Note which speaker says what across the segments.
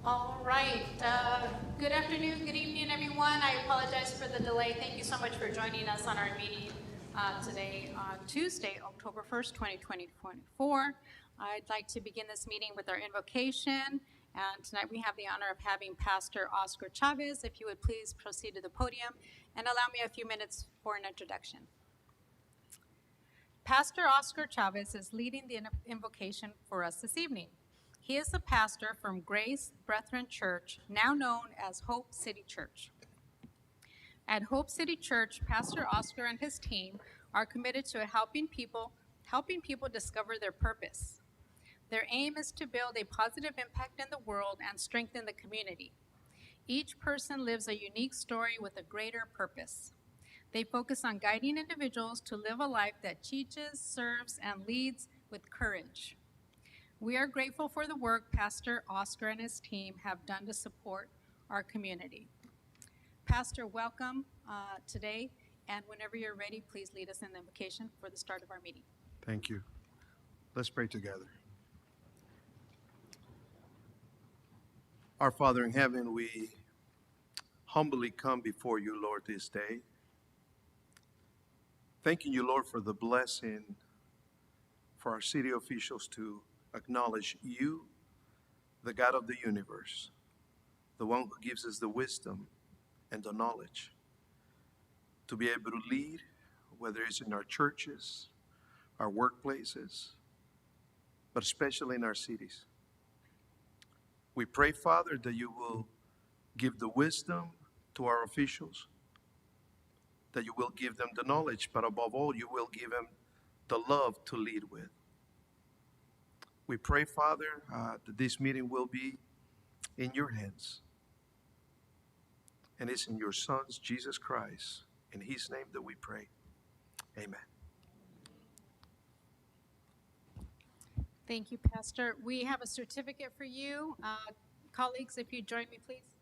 Speaker 1: All right. Good afternoon, good evening, everyone. I apologize for the delay. Thank you so much for joining us on our meeting today on Tuesday, October 1st, 2024. I'd like to begin this meeting with our invocation. And tonight we have the honor of having Pastor Oscar Chavez. If you would please proceed to the podium and allow me a few minutes for an introduction. Pastor Oscar Chavez is leading the invocation for us this evening. He is the pastor from Grace Brethren Church, now known as Hope City Church. At Hope City Church, Pastor Oscar and his team are committed to helping people discover their purpose. Their aim is to build a positive impact in the world and strengthen the community. Each person lives a unique story with a greater purpose. They focus on guiding individuals to live a life that teaches, serves, and leads with courage. We are grateful for the work Pastor Oscar and his team have done to support our community. Pastor, welcome today, and whenever you're ready, please lead us in the invocation for the start of our meeting.
Speaker 2: Thank you. Let's pray together. Our Father in heaven, we humbly come before you, Lord, this day. Thanking you, Lord, for the blessing for our city officials to acknowledge you, the God of the universe, the one who gives us the wisdom and the knowledge to be able to lead, whether it's in our churches, our workplaces, but especially in our cities. We pray, Father, that you will give the wisdom to our officials, that you will give them the knowledge, but above all, you will give them the love to lead with. We pray, Father, that this meeting will be in your hands. And it's in your Son's, Jesus Christ, in his name that we pray. Amen.
Speaker 1: Thank you, Pastor. We have a certificate for you. Colleagues, if you join me, please.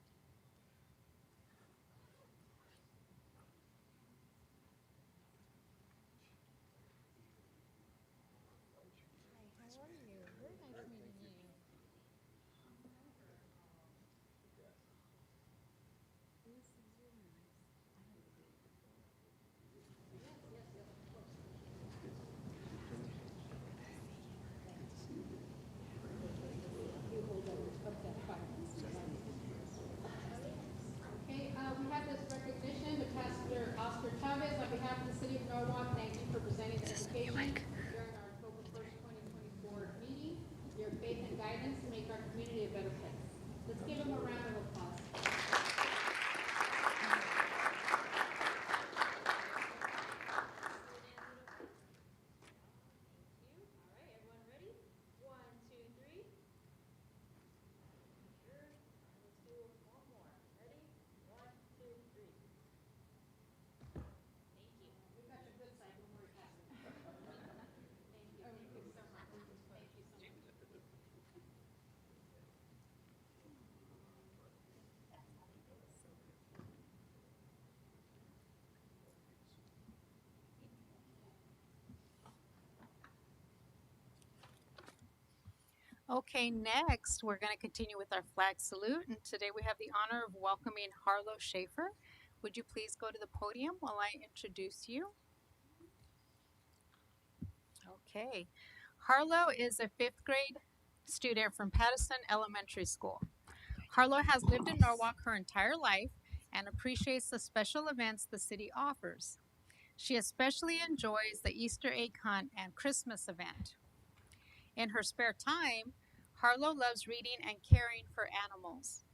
Speaker 1: We have this recognition to Pastor Oscar Chavez on behalf of the City of Norwalk. Thank you for presenting the invocation during our October 1st, 2024 meeting. Your faith and guidance make our community a better place. Let's give him a round of applause. Okay, next we're going to continue with our flag salute, and today we have the honor of welcoming Harlow Schaefer. Would you please go to the podium while I introduce you? Okay, Harlow is a 5th grade student from Patterson Elementary School. Harlow has lived in Norwalk her entire life and appreciates the special events the city offers. She especially enjoys the Easter egg hunt and Christmas event. In her spare time, Harlow loves reading and caring for animals.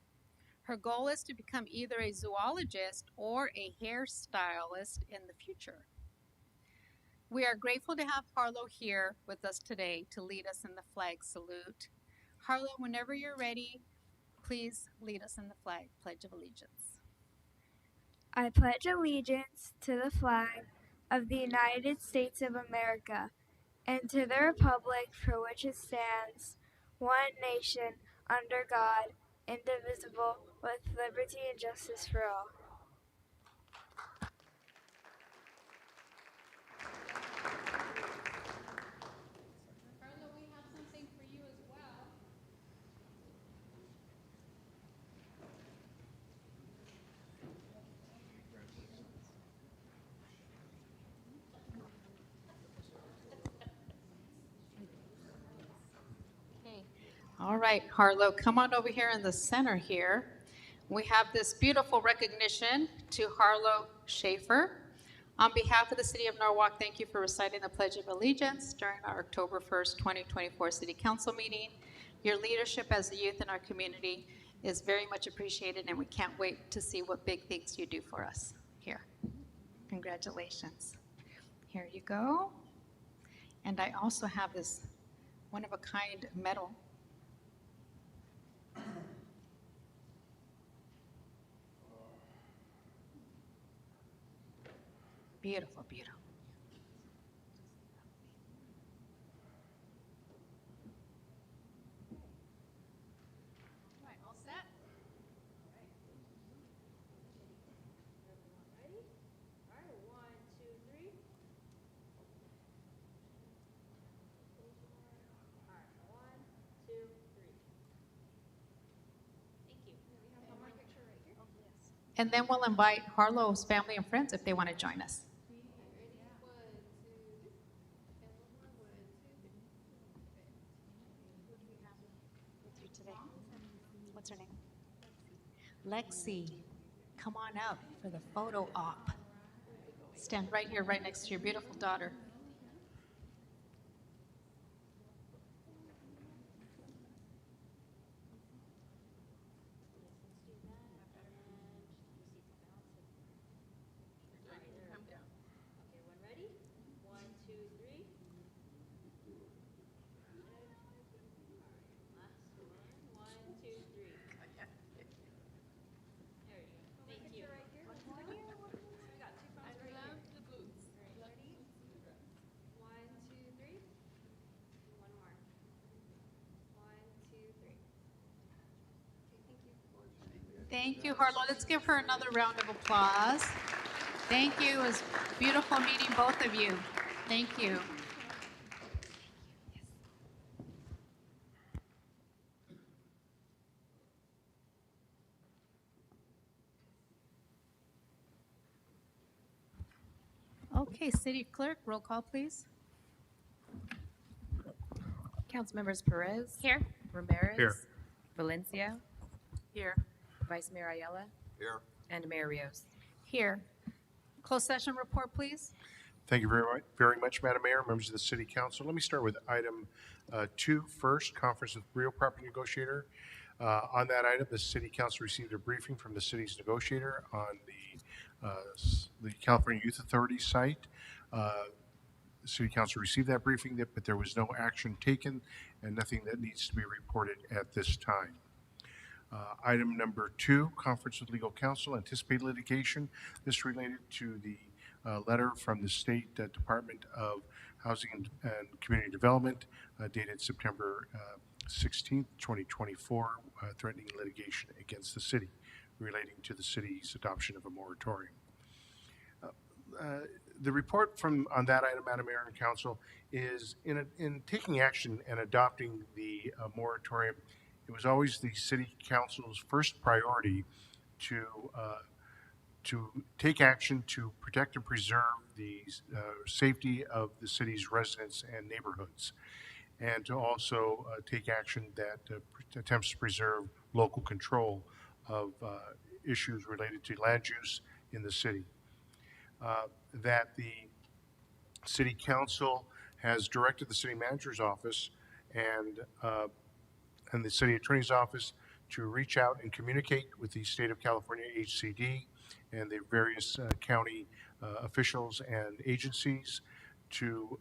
Speaker 1: Her goal is to become either a zoologist or a hairstylist in the future. We are grateful to have Harlow here with us today to lead us in the flag salute. Harlow, whenever you're ready, please lead us in the flag pledge of allegiance.
Speaker 3: I pledge allegiance to the flag of the United States of America and to the republic for which it stands, one nation, under God, indivisible, with liberty and justice for all.
Speaker 1: Harlow, we have something for you as well. All right, Harlow, come on over here in the center here. We have this beautiful recognition to Harlow Schaefer. On behalf of the City of Norwalk, thank you for reciting the Pledge of Allegiance during our October 1st, 2024 City Council meeting. Your leadership as the youth in our community is very much appreciated, and we can't wait to see what big things you do for us here. Congratulations. Here you go. And I also have this one-of-a-kind medal. Beautiful, beautiful. All right, all set?
Speaker 3: Ready? All right, 1, 2, 3. All right, 1, 2, 3. Thank you. We have one more picture right here. Oh, yes.
Speaker 1: And then we'll invite Harlow's family and friends if they want to join us. What's her name? Lexi. Come on up for the photo op. Stand right here, right next to your beautiful daughter.
Speaker 3: Okay, one ready? 1, 2, 3. Last one. 1, 2, 3. There you go. Thank you. Right here. We got 2 photos right here. The boots. Ready? 1, 2, 3. One more. 1, 2, 3. Okay, thank you.
Speaker 1: Thank you, Harlow. Let's give her another round of applause. Thank you. It was beautiful meeting both of you. Thank you. Okay, City Clerk, roll call, please.
Speaker 4: Councilmembers Perez.
Speaker 1: Here.
Speaker 4: Ramirez.
Speaker 2: Here.
Speaker 4: Valencia.
Speaker 1: Here.
Speaker 4: Vice Mayor Ayala.
Speaker 2: Here.
Speaker 4: And Mayor Rios.
Speaker 1: Here. Closed session report, please.
Speaker 2: Thank you very much, Madam Mayor, members of the City Council. Let me start with item 2 first, conference with real property negotiator. On that item, the City Council received a briefing from the city's negotiator on the California Youth Authority site. The City Council received that briefing, but there was no action taken and nothing that needs to be reported at this time. Item number 2, conference with legal counsel, anticipated litigation. This related to the letter from the State Department of Housing and Community Development dated September 16th, 2024, threatening litigation against the city relating to the city's adoption of a moratorium. The report on that item, Madam Mayor and Council, is in taking action and adopting the moratorium. It was always the City Council's first priority to take action to protect and preserve the safety of the city's residents and neighborhoods, and to also take action that attempts to preserve local control of issues related to land use in the city. That the City Council has directed the City Manager's Office and the City Attorney's Office to reach out and communicate with the State of California HCD and the various county officials and agencies to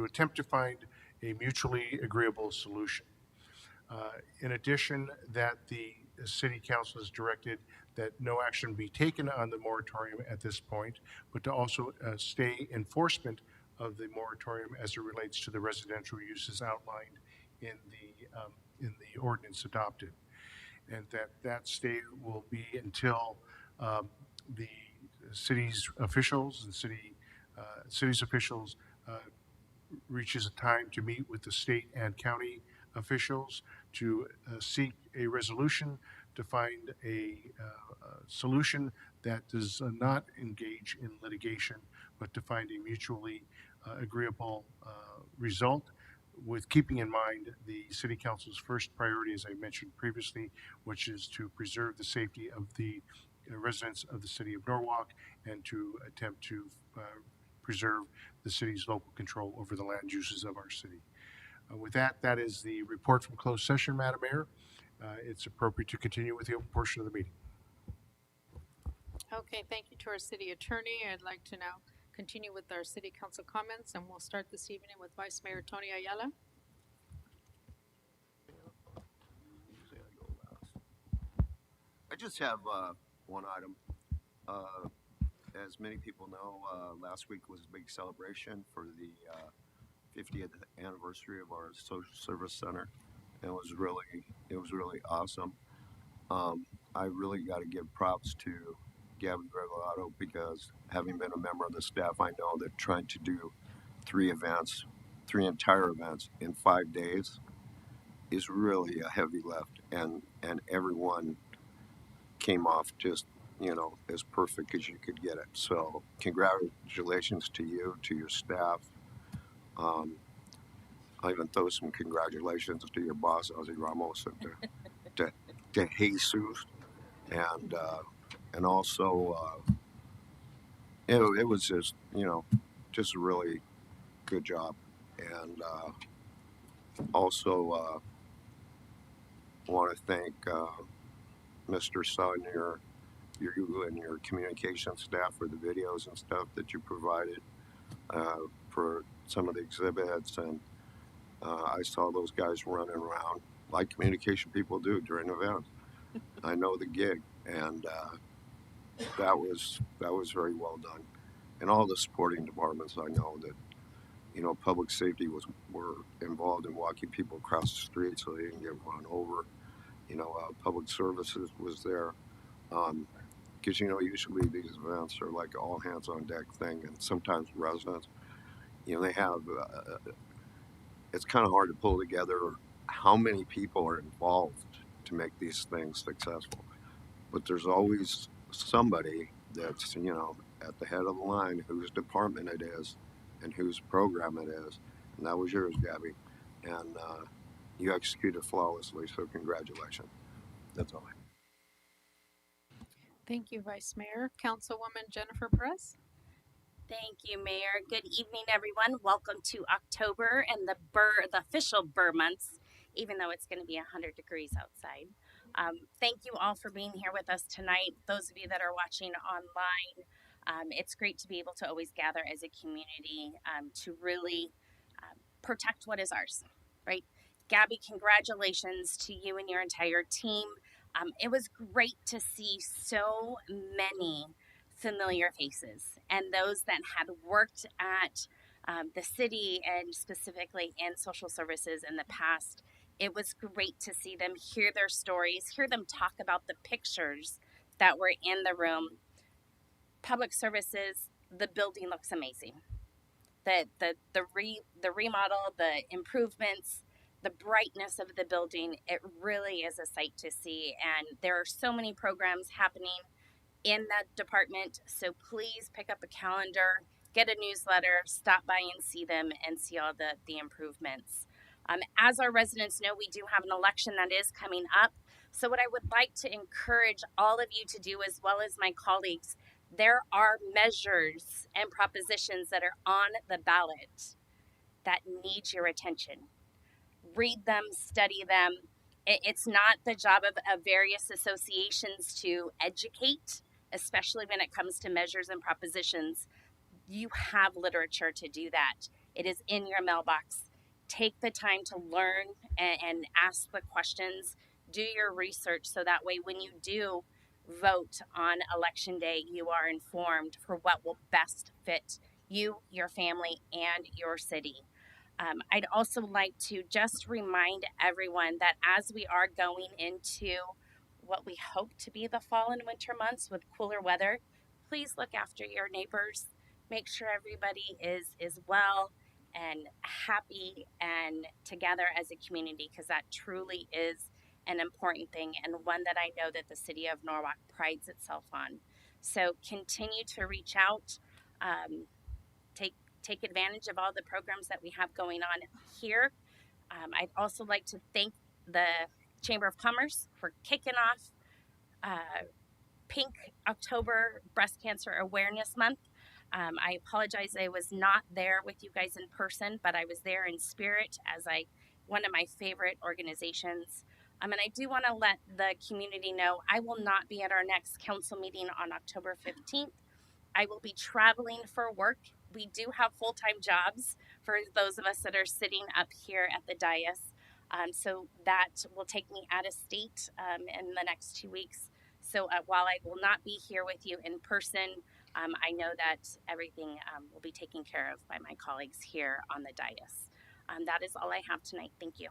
Speaker 2: attempt to find a mutually agreeable solution. In addition, that the City Council has directed that no action be taken on the moratorium at this point, but to also stay enforcement of the moratorium as it relates to the residential uses outlined in the ordinance adopted, and that stay will be until the city's officials and city's officials reaches a time to meet with the state and county officials to seek a resolution, to find a solution that does not engage in litigation, but to find a mutually agreeable result
Speaker 5: with keeping in mind the City Council's first priority, as I mentioned previously, which is to preserve the safety of the residents of the City of Norwalk and to attempt to preserve the city's local control over the land uses of our city. With that, that is the report from closed session, Madam Mayor. It's appropriate to continue with the open portion of the meeting.
Speaker 1: Okay, thank you to our city attorney. I'd like to now continue with our city council comments, and we'll start this evening with Vice Mayor Tony Ayala.
Speaker 6: I just have one item. As many people know, last week was a big celebration for the 50th anniversary of our social service center. And it was really awesome. I really got to give props to Gabby Gregorato, because having been a member of the staff, I know that trying to do three entire events in 5 days is really a heavy lift, and everyone came off just, as perfect as you could get it. So congratulations to you, to your staff. I'll even throw some congratulations to your boss, Ozzy Ramos, and to Jesus, and also it was just a really good job. And also want to thank Mr. Sun, you and your communication staff for the videos and stuff that you provided for some of the exhibits. And I saw those guys running around like communication people do during events. I know the gig, and that was very well done. And all the supporting departments, I know that public safety were involved in walking people across the street so they didn't get run over. Public services was there, because usually these events are like all hands on deck thing, and sometimes residents, they have. It's kind of hard to pull together how many people are involved to make these things successful. But there's always somebody that's at the head of the line, whose department it is and whose program it is, and that was yours, Gabby, and you executed flawlessly. So congratulations. That's all I have.
Speaker 1: Thank you, Vice Mayor. Councilwoman Jennifer Perez.
Speaker 7: Thank you, Mayor. Good evening, everyone. Welcome to October and the official Burr months, even though it's going to be 100 degrees outside. Thank you all for being here with us tonight. Those of you that are watching online, it's great to be able to always gather as a community to really protect what is ours, right? Gabby, congratulations to you and your entire team. It was great to see so many familiar faces, and those that had worked at the city and specifically in social services in the past. It was great to see them, hear their stories, hear them talk about the pictures that were in the room. Public services, the building looks amazing. The remodel, the improvements, the brightness of the building, it really is a sight to see. And there are so many programs happening in that department. So please pick up a calendar, get a newsletter, stop by and see them and see all the improvements. As our residents know, we do have an election that is coming up. So what I would like to encourage all of you to do, as well as my colleagues, there are measures and propositions that are on the ballot that need your attention. Read them, study them. It's not the job of various associations to educate, especially when it comes to measures and propositions. You have literature to do that. It is in your mailbox. Take the time to learn and ask the questions. Do your research so that way when you do vote on election day, you are informed for what will best fit you, your family, and your city. I'd also like to just remind everyone that as we are going into what we hope to be the fall and winter months with cooler weather, please look after your neighbors. Make sure everybody is well and happy and together as a community, because that truly is an important thing and one that I know that the city of Norwalk prides itself on. So continue to reach out. Take advantage of all the programs that we have going on here. I'd also like to thank the Chamber of Commerce for kicking off Pink October Breast Cancer Awareness Month. I apologize I was not there with you guys in person, but I was there in spirit as one of my favorite organizations. And I do want to let the community know I will not be at our next council meeting on October 15th. I will be traveling for work. We do have full-time jobs for those of us that are sitting up here at the dais. So that will take me out of state in the next 2 weeks. So while I will not be here with you in person, I know that everything will be taken care of by my colleagues here on the dais. That is all I have tonight. Thank you.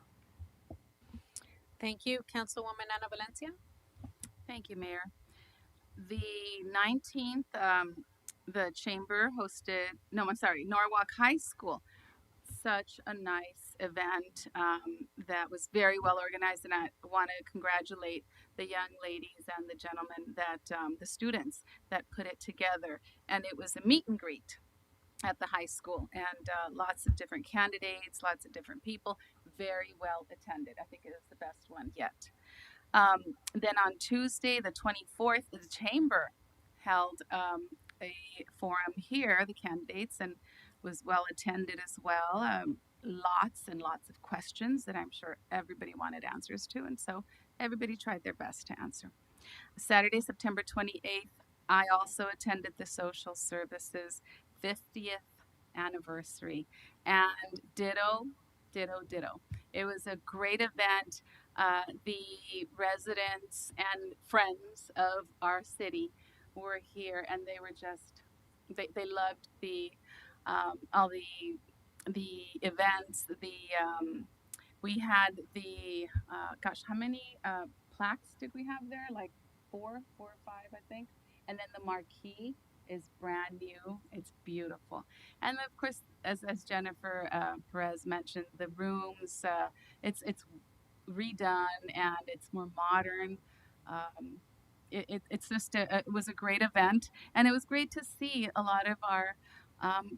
Speaker 1: Thank you, Councilwoman Ana Valencia.
Speaker 8: Thank you, Mayor. The 19th, the chamber hosted, no, I'm sorry, Norwalk High School. Such a nice event that was very well organized, and I want to congratulate the young ladies and the gentlemen the students that put it together. And it was a meet and greet at the high school, and lots of different candidates, lots of different people, very well attended. I think it was the best one yet. Then on Tuesday, the 24th, the chamber held a forum here, the candidates, and was well attended as well. Lots and lots of questions that I'm sure everybody wanted answers to, and so everybody tried their best to answer. Saturday, September 28th, I also attended the social services 50th anniversary, and ditto. It was a great event. The residents and friends of our city were here, and they were just they loved all the events. We had the gosh, how many plaques did we have there? Like four or five, I think. And then the marquee is brand new. It's beautiful. And of course, as Jennifer Perez mentioned, the rooms, it's redone and it's more modern. It's just it was a great event, and it was great to see a lot of our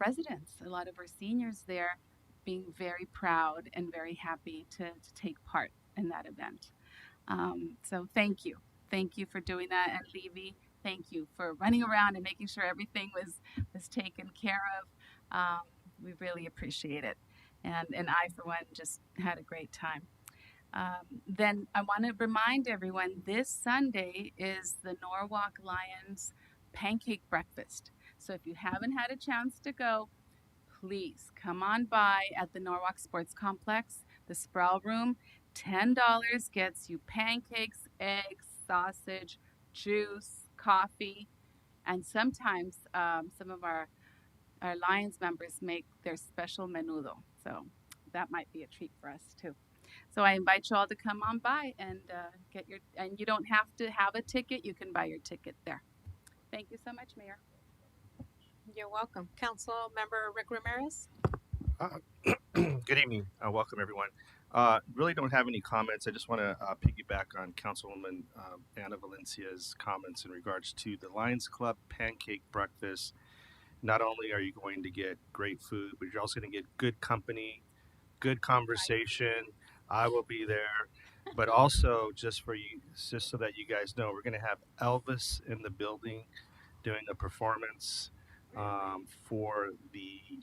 Speaker 8: residents, a lot of our seniors there being very proud and very happy to take part in that event. So thank you for doing that, and Levy, thank you for running around and making sure everything was taken care of. We really appreciate it, and I for one just had a great time. Then I want to remind everyone this Sunday is the Norwalk Lions pancake breakfast. So if you haven't had a chance to go, please come on by at the Norwalk Sports Complex, the Sproul Room. $10 gets you pancakes, eggs, sausage, juice, coffee, and sometimes some of our Lions members make their special menudo. So that might be a treat for us too. So I invite you all to come on by and and you don't have to have a ticket. You can buy your ticket there. Thank you so much, Mayor.
Speaker 1: You're welcome. Council Member Rick Ramirez.
Speaker 9: Good evening. Welcome, everyone. Really don't have any comments. I just want to piggyback on Councilwoman Ana Valencia's comments in regards to the Lions Club pancake breakfast. Not only are you going to get great food, but you're also going to get good company, good conversation. I will be there. But also, just so that you guys know, we're going to have Elvis in the building doing a performance for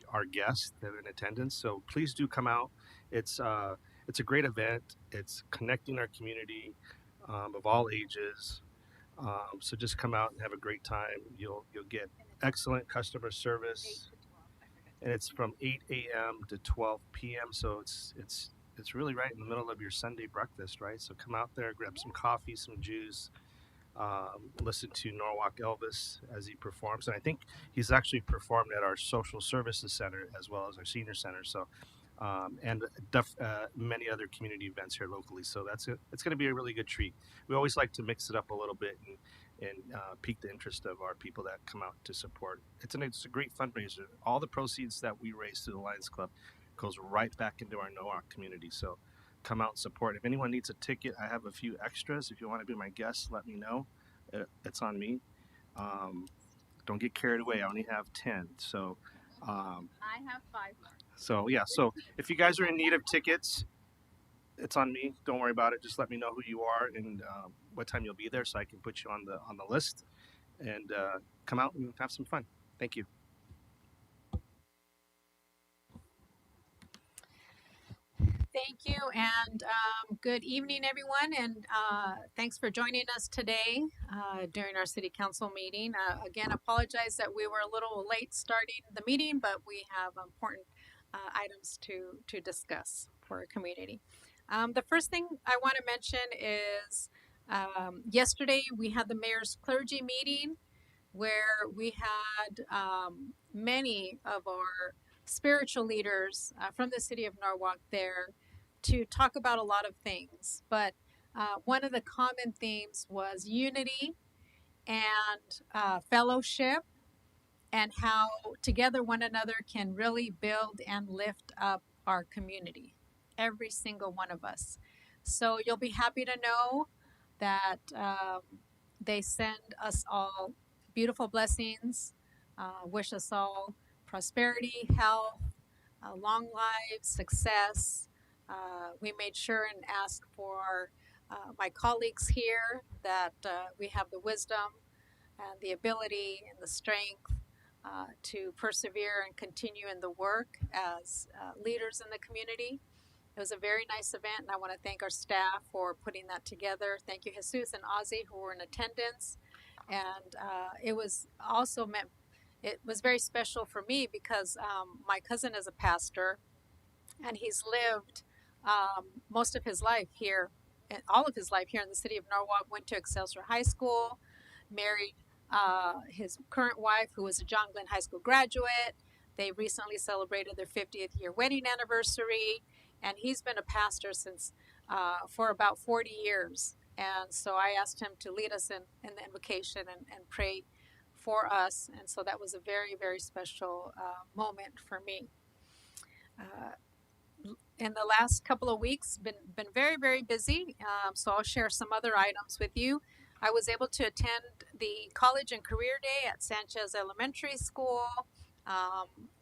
Speaker 9: our guests that are in attendance. So please do come out. It's a great event. It's connecting our community of all ages. So just come out and have a great time. You'll get excellent customer service, and it's from 8 a.m. to 12 p.m. So it's really right in the middle of your Sunday breakfast, right? So come out there, grab some coffee, some juice. Listen to Norwalk Elvis as he performs, and I think he's actually performed at our social services center as well as our senior center. So, and many other community events here locally. So that's it. It's going to be a really good treat. We always like to mix it up a little bit and pique the interest of our people that come out to support. It's a great fundraiser. All the proceeds that we raise through the Lions Club goes right back into our Norwalk community. So come out and support. If anyone needs a ticket, I have a few extras. If you want to be my guest, let me know. It's on me. Don't get carried away. I only have 10. So
Speaker 8: I have 5 more.
Speaker 9: so yeah. So if you guys are in need of tickets, it's on me. Don't worry about it. Just let me know who you are and what time you'll be there, so I can put you on the list and come out and have some fun. Thank you.
Speaker 1: Thank you, and good evening, everyone, and thanks for joining us today during our city council meeting. Again, apologize that we were a little late starting the meeting, but we have important items to discuss for our community. The first thing I want to mention is yesterday we had the mayor's clergy meeting where we had many of our spiritual leaders from the city of Norwalk there to talk about a lot of things. But one of the common themes was unity and fellowship, and how together one another can really build and lift up our community, every single one of us. So you'll be happy to know that they send us all beautiful blessings, wish us all prosperity, health, long lives, success. We made sure and asked for my colleagues here that we have the wisdom and the ability and the strength to persevere and continue in the work as leaders in the community. It was a very nice event, and I want to thank our staff for putting that together. Thank you, Jesus and Ozzy, who were in attendance. And it was also meant, it was very special for me because my cousin is a pastor, and he's lived most of his life here, all of his life here in the city of Norwalk. Went to Excelsior High School, married his current wife, who was a John Glenn High School graduate. They recently celebrated their 50th year wedding anniversary, and he's been a pastor since for about 40 years. And so I asked him to lead us in the invocation and pray for us. And so that was a very, very special moment for me. In the last couple of weeks, been very, very busy. So I'll share some other items with you. I was able to attend the College and Career Day at Sanchez Elementary School.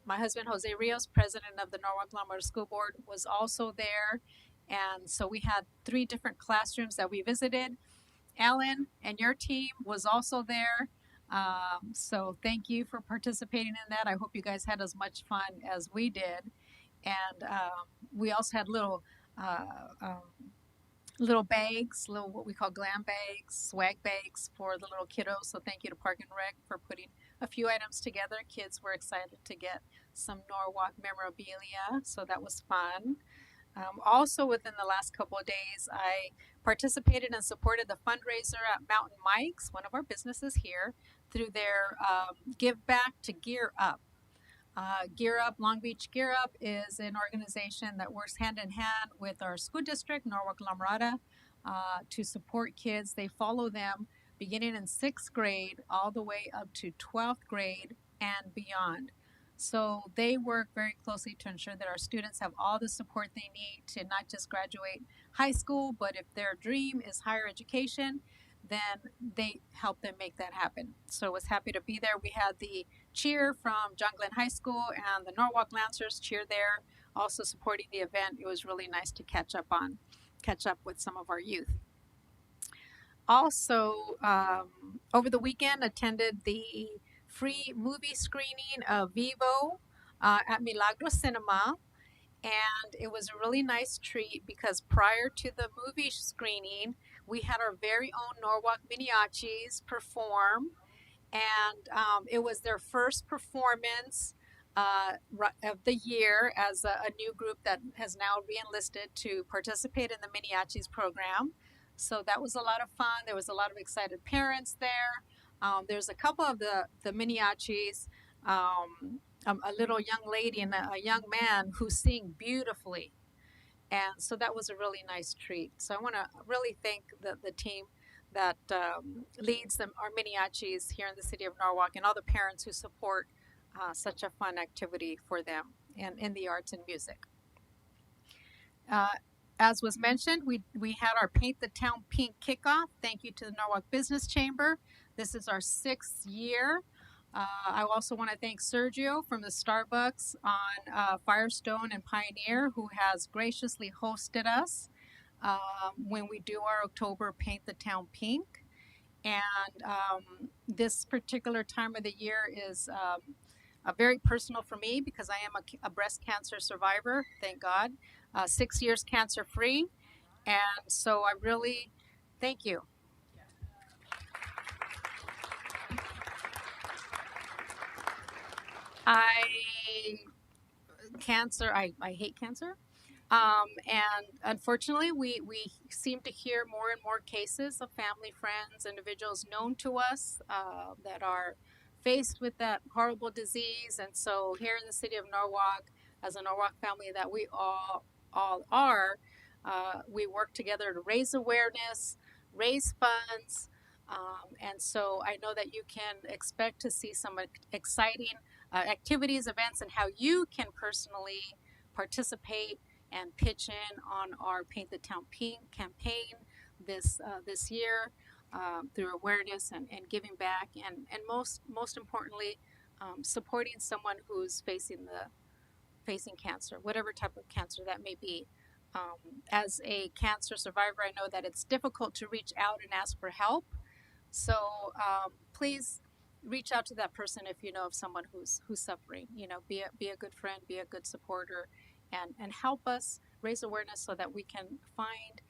Speaker 1: My husband, Jose Rios, president of the Norwalk Lombardo School Board, was also there. And so we had 3 different classrooms that we visited. Alan and your team was also there. So thank you for participating in that. I hope you guys had as much fun as we did. And we also had little bags, little what we call glam bags, swag bags for the little kiddos. So thank you to Park and Rec for putting a few items together. Kids were excited to get some Norwalk memorabilia, so that was fun. Also, within the last couple of days, I participated and supported the fundraiser at Mountain Mike's, one of our businesses here, through their Give Back to Gear Up. Gear Up, Long Beach Gear Up is an organization that works hand in hand with our school district, Norwalk La Mirada, to support kids. They follow them beginning in 6th grade all the way up to 12th grade and beyond. So they work very closely to ensure that our students have all the support they need to not just graduate high school, but if their dream is higher education, then they help them make that happen. So I was happy to be there. We had the cheer from John Glenn High School and the Norwalk Lancers cheer there, also supporting the event. It was really nice to catch up with some of our youth. Also, over the weekend, attended the free movie screening of Vivo at Milagro Cinema. And it was a really nice treat because prior to the movie screening, we had our very own Norwalk Miniachis perform. And it was their first performance of the year as a new group that has now re-enlisted to participate in the Miniachis program. So that was a lot of fun. There was a lot of excited parents there. There's a couple of the Miniachis, a little young lady and a young man who sing beautifully. And so that was a really nice treat. So I want to really thank the team that leads our Miniachis here in the city of Norwalk, and all the parents who support such a fun activity for them and in the arts and music. As was mentioned, we had our Paint the Town Pink kickoff. Thank you to the Norwalk Business Chamber. This is our 6th year. I also want to thank Sergio from the Starbucks on Firestone and Pioneer, who has graciously hosted us. when we do our October Paint the Town Pink. And this particular time of the year is very personal for me because I am a breast cancer survivor, thank God, 6 years cancer free. And so I really thank you. I hate cancer. And unfortunately, we seem to hear more and more cases of family, friends, individuals known to us that are faced with that horrible disease. And so here in the city of Norwalk, as a Norwalk family that we all are, we work together to raise awareness, raise funds. And so I know that you can expect to see some exciting activities, events, and how you can personally participate and pitch in on our Paint the Town Pink campaign this year through awareness and giving back, and most importantly, supporting someone who's facing cancer, whatever type of cancer that may be. As a cancer survivor, I know that it's difficult to reach out and ask for help. So please reach out to that person if you know of someone who's suffering. You know, be a good friend, be a good supporter, and help us raise awareness so that we can find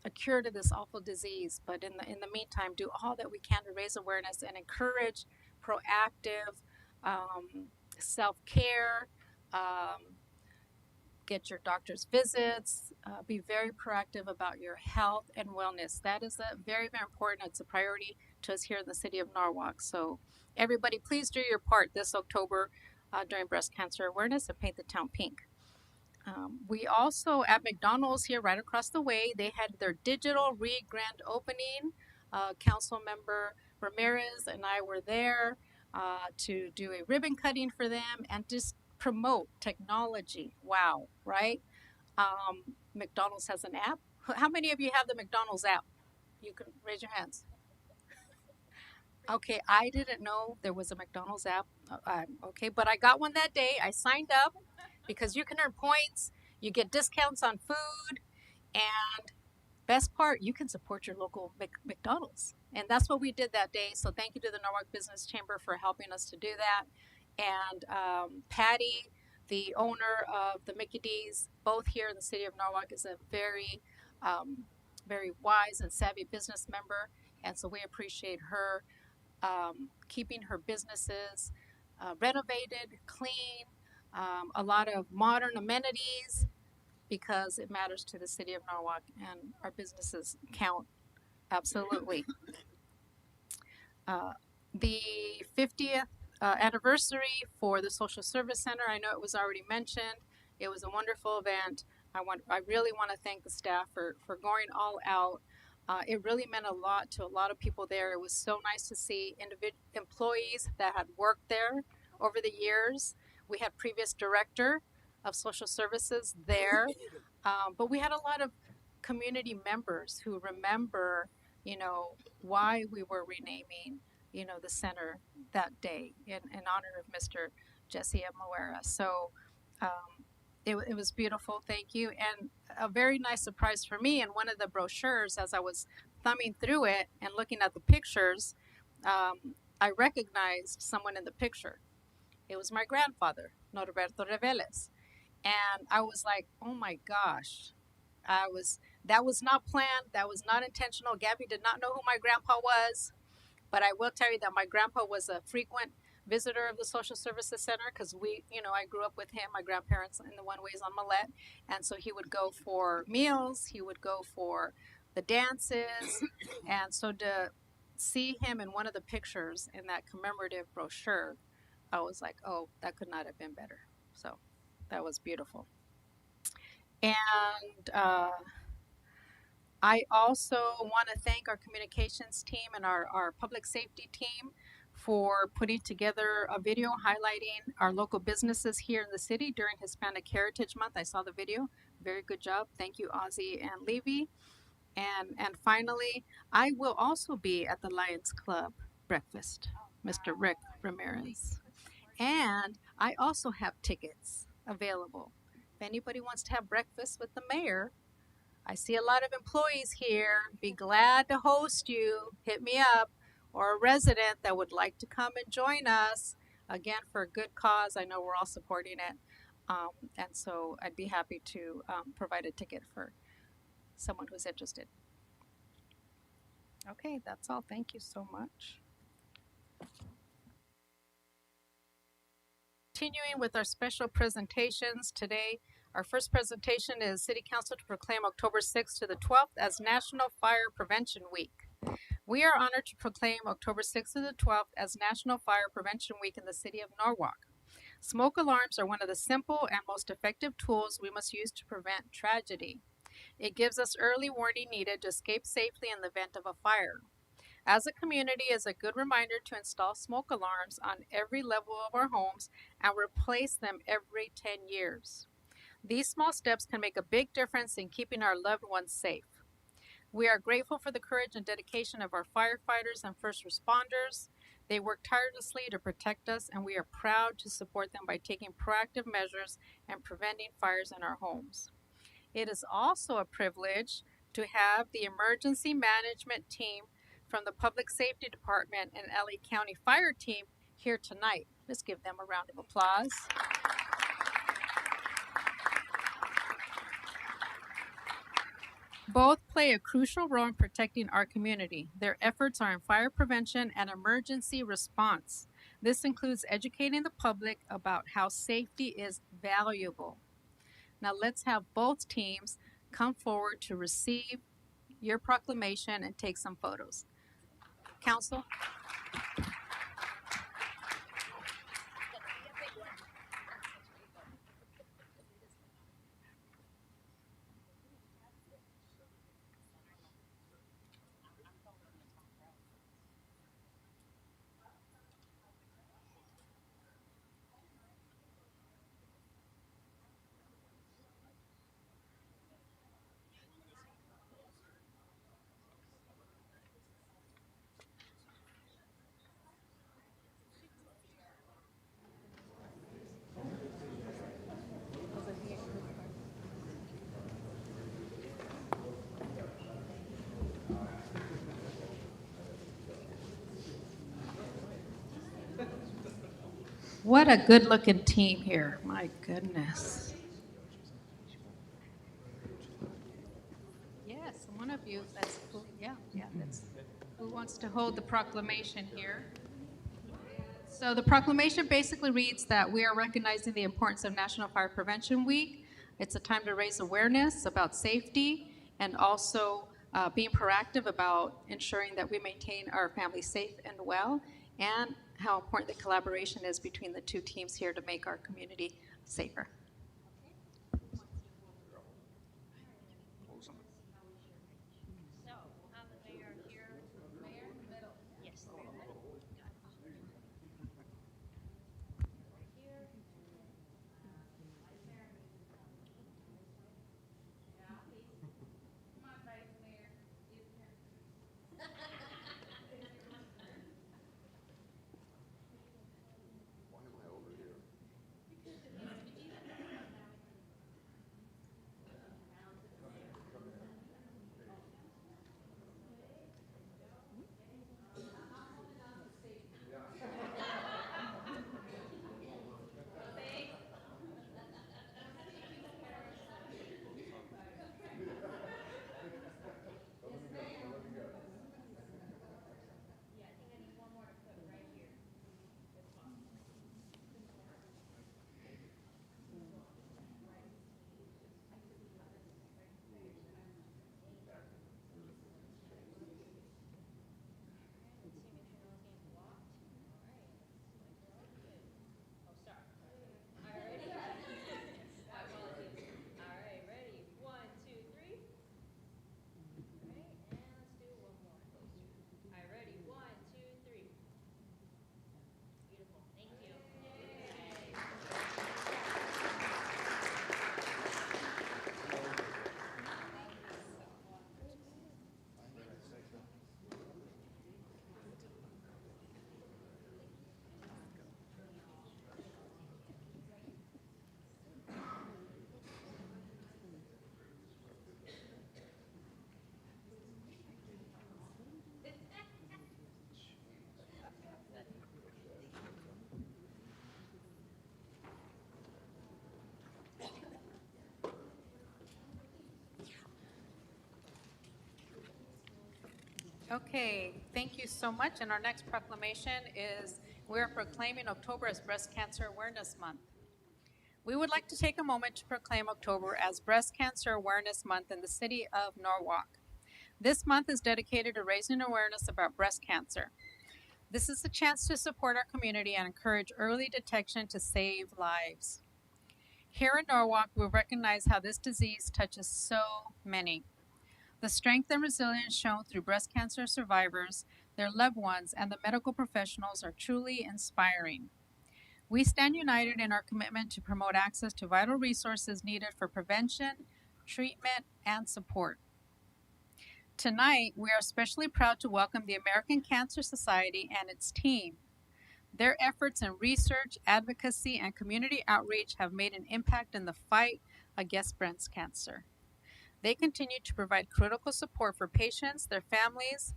Speaker 1: a cure to this awful disease. But in the meantime, do all that we can to raise awareness and encourage proactive self-care. Get your doctor's visits, be very proactive about your health and wellness. That is very, very important. It's a priority to us here in the city of Norwalk. So everybody, please do your part this October during breast cancer awareness and paint the town pink. We also, at McDonald's here right across the way, they had their digital re-grand opening. Council member Ramirez and I were there to do a ribbon cutting for them and just promote technology. Wow, right? McDonald's has an app. How many of you have the McDonald's app? You can raise your hands. Okay, I didn't know there was a McDonald's app. Okay, but I got one that day. I signed up because you can earn points, you get discounts on food, and best part, you can support your local McDonald's. And that's what we did that day. So thank you to the Norwalk Business Chamber for helping us to do that. And Patty, the owner of the Mickey D's, both here in the city of Norwalk, is a very, very wise and savvy business member. And so we appreciate her keeping her businesses renovated, clean, a lot of modern amenities, because it matters to the city of Norwalk and our businesses count absolutely. The 50th anniversary for the Social Service Center, I know it was already mentioned. It was a wonderful event. I really want to thank the staff for going all out. It really meant a lot to a lot of people there. It was so nice to see employees that had worked there over the years. We had previous director of social services there, but we had a lot of community members who remember, you know, why we were renaming, you know, the center that day in honor of Mr. Jesse M. Loera. So it was beautiful. Thank you. And a very nice surprise for me, in one of the brochures, as I was thumbing through it and looking at the pictures, I recognized someone in the picture. It was my grandfather, Norberto Reveles. And I was like, oh my gosh, that was not planned. That was not intentional. Gabby did not know who my grandpa was, but I will tell you that my grandpa was a frequent visitor of the Social Services Center, because I grew up with him, my grandparents in the one ways on Millette. And so he would go for meals, he would go for the dances. And so to see him in one of the pictures in that commemorative brochure, I was like, oh, that could not have been better. So that was beautiful. And I also want to thank our communications team and our public safety team for putting together a video highlighting our local businesses here in the city during Hispanic Heritage Month. I saw the video. Very good job. Thank you, Ozzy and Levy. And finally, I will also be at the Lions Club breakfast, Mr. Rick Ramirez. And I also have tickets available. If anybody wants to have breakfast with the mayor, I see a lot of employees here. Be glad to host you. Hit me up, or a resident that would like to come and join us. Again, for a good cause. I know we're all supporting it. And so I'd be happy to provide a ticket for someone who's interested. Okay, that's all. Thank you so much. Continuing with our special presentations today, our first presentation is City Council to proclaim October 6th to the 12th as National Fire Prevention Week. We are honored to proclaim October 6th to the 12th as National Fire Prevention Week in the city of Norwalk. Smoke alarms are one of the simple and most effective tools we must use to prevent tragedy. It gives us early warning needed to escape safely in the event of a fire. As a community, it's a good reminder to install smoke alarms on every level of our homes and replace them every 10 years. These small steps can make a big difference in keeping our loved ones safe. We are grateful for the courage and dedication of our firefighters and first responders. They work tirelessly to protect us, and we are proud to support them by taking proactive measures and preventing fires in our homes. It is also a privilege to have the emergency management team from the Public Safety Department and LA County Fire Team here tonight. Let's give them a round of applause. Both play a crucial role in protecting our community. Their efforts are in fire prevention and emergency response. This includes educating the public about how safety is valuable. Now let's have both teams come forward to receive your proclamation and take some photos. Council. What a good looking team here. My goodness. Yes, one of you, that's cool. Yeah, that's who wants to hold the proclamation here. So the proclamation basically reads that we are recognizing the importance of National Fire Prevention Week. It's a time to raise awareness about safety and also being proactive about ensuring that we maintain our families safe and well, and how important the collaboration is between the two teams here to make our community safer. Okay, thank you so much. And our next proclamation is we're proclaiming October as Breast Cancer Awareness Month. We would like to take a moment to proclaim October as Breast Cancer Awareness Month in the city of Norwalk. This month is dedicated to raising awareness about breast cancer. This is a chance to support our community and encourage early detection to save lives. Here in Norwalk, we recognize how this disease touches so many. The strength and resilience shown through breast cancer survivors, their loved ones, and the medical professionals are truly inspiring. We stand united in our commitment to promote access to vital resources needed for prevention, treatment, and support. Tonight, we are especially proud to welcome the American Cancer Society and its team. Their efforts in research, advocacy, and community outreach have made an impact in the fight against breast cancer. They continue to provide critical support for patients, their families,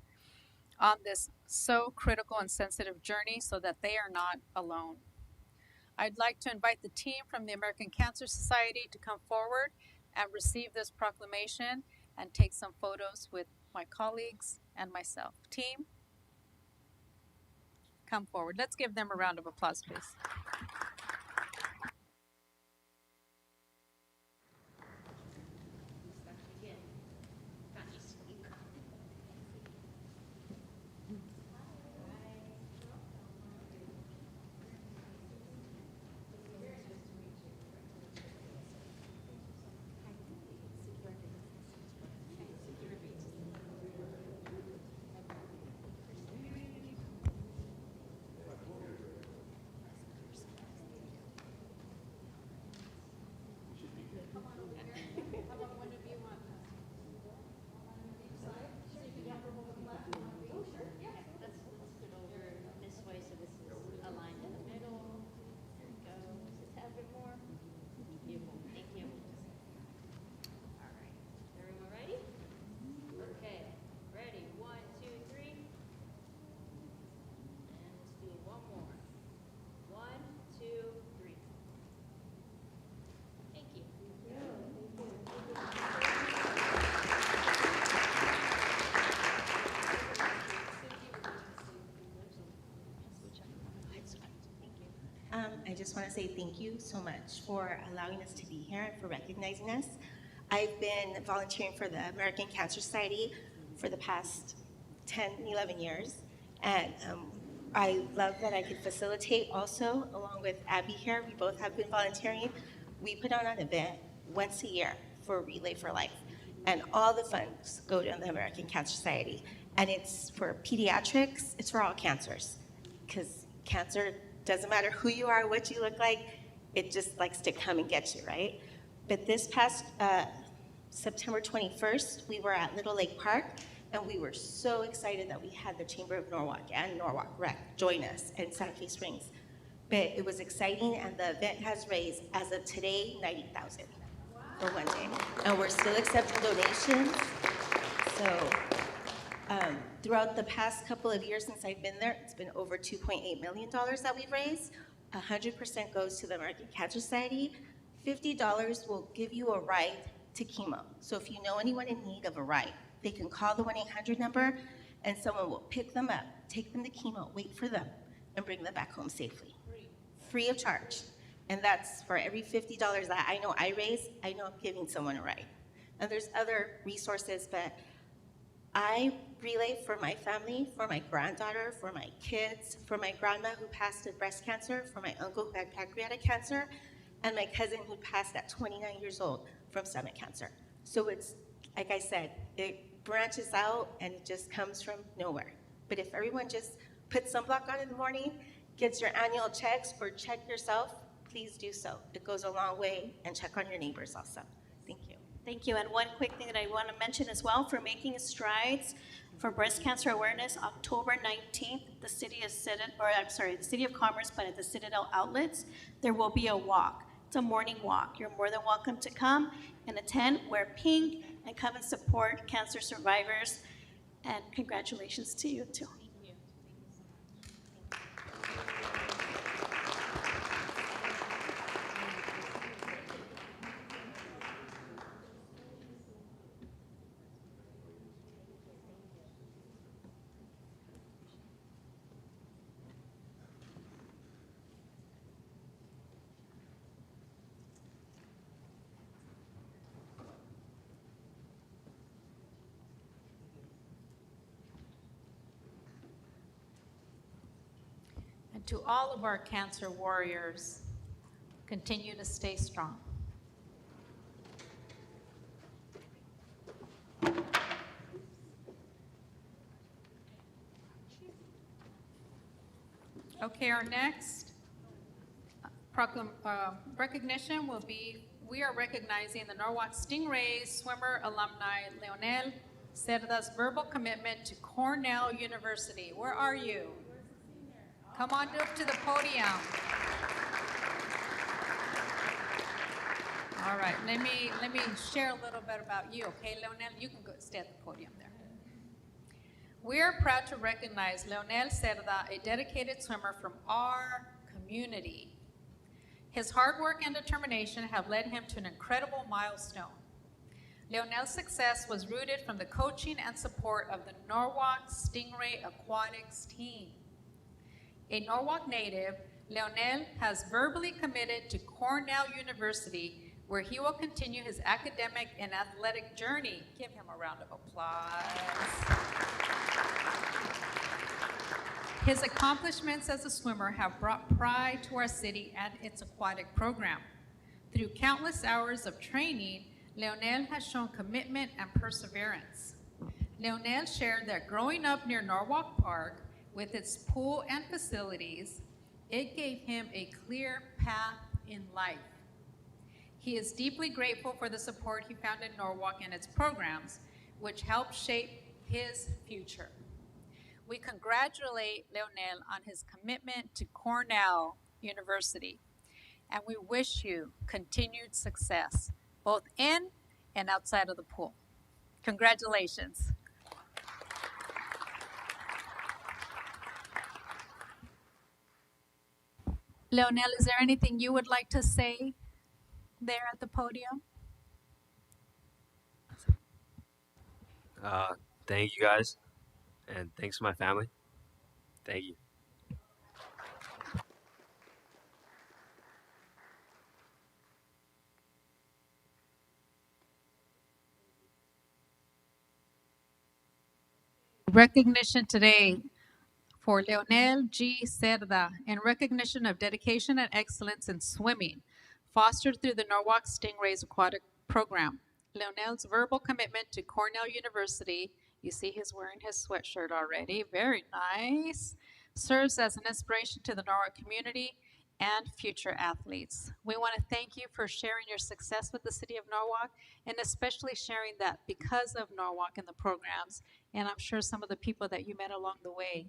Speaker 1: on this so critical and sensitive journey so that they are not alone. I'd like to invite the team from the American Cancer Society to come forward and receive this proclamation and take some photos with my colleagues and myself. Team, come forward. Let's give them a round of applause, please.
Speaker 10: I just want to say thank you so much for allowing us to be here and for recognizing us. I've been volunteering for the American Cancer Society for the past 10, 11 years, and I love that I could facilitate also, along with Abby here. We both have been volunteering. We put on an event once a year for Relay for Life, and all the funds go to the American Cancer Society, and it's for pediatrics. It's for all cancers, because cancer doesn't matter who you are, what you look like, it just likes to come and get you, right? But this past September 21st, we were at Little Lake Park, and we were so excited that we had the Chamber of Norwalk and Norwalk Rec join us in Santa Fe Springs. But it was exciting, and the event has raised, as of today, $90,000 for one day. And we're still accepting donations. So throughout the past couple of years since I've been there, it's been over $2.8 million that we've raised. 100% goes to the American Cancer Society. $50 will give you a ride to chemo. So if you know anyone in need of a ride, they can call the 1-800 number, and someone will pick them up, take them to chemo, wait for them, and bring them back home safely. Free of charge. And that's for every $50 that I know I raise, I know I'm giving someone a ride. And there's other resources, but I relay for my family, for my granddaughter, for my kids, for my grandma who passed of breast cancer, for my uncle who had pancreatic cancer, and my cousin who passed at 29 years old from stomach cancer. So it's, like I said, it branches out and it just comes from nowhere. But if everyone just puts sunblock on in the morning, gets your annual checks, or check yourself, please do so. It goes a long way, and check on your neighbors also. Thank you.
Speaker 11: Thank you. And one quick thing that I want to mention as well, for making strides for breast cancer awareness, October 19th, the City of Commerce, but at the Citadel outlets, there will be a walk. It's a morning walk. You're more than welcome to come and attend, wear pink, and come and support cancer survivors. And congratulations to you too.
Speaker 1: To all of our cancer warriors, continue to stay strong. Okay, our next recognition will be, we are recognizing the Norwalk Stingrays swimmer alumni Leonel Cerda's verbal commitment to Cornell University. Where are you? Come on up to the podium. All right, let me share a little bit about you, okay, Leonel? You can go stay at the podium there. We are proud to recognize Leonel Cerda, a dedicated swimmer from our community. His hard work and determination have led him to an incredible milestone. Leonel's success was rooted from the coaching and support of the Norwalk Stingray Aquatics team. A Norwalk native, Leonel has verbally committed to Cornell University, where he will continue his academic and athletic journey. Give him a round of applause. His accomplishments as a swimmer have brought pride to our city and its aquatic program. Through countless hours of training, Leonel has shown commitment and perseverance. Leonel shared that growing up near Norwalk Park, with its pool and facilities, it gave him a clear path in life. He is deeply grateful for the support he found in Norwalk and its programs, which helped shape his future. We congratulate Leonel on his commitment to Cornell University, and we wish you continued success, both in and outside of the pool. Congratulations. Leonel, is there anything you would like to say there at the podium?
Speaker 12: Thank you guys, and thanks to my family. Thank you.
Speaker 1: Recognition today for Leonel G. Cerda in recognition of dedication and excellence in swimming, fostered through the Norwalk Stingrays Aquatic Program. Leonel's verbal commitment to Cornell University, you see he's wearing his sweatshirt already, very nice, serves as an inspiration to the Norwalk community and future athletes. We want to thank you for sharing your success with the City of Norwalk, and especially sharing that because of Norwalk and the programs, and I'm sure some of the people that you met along the way,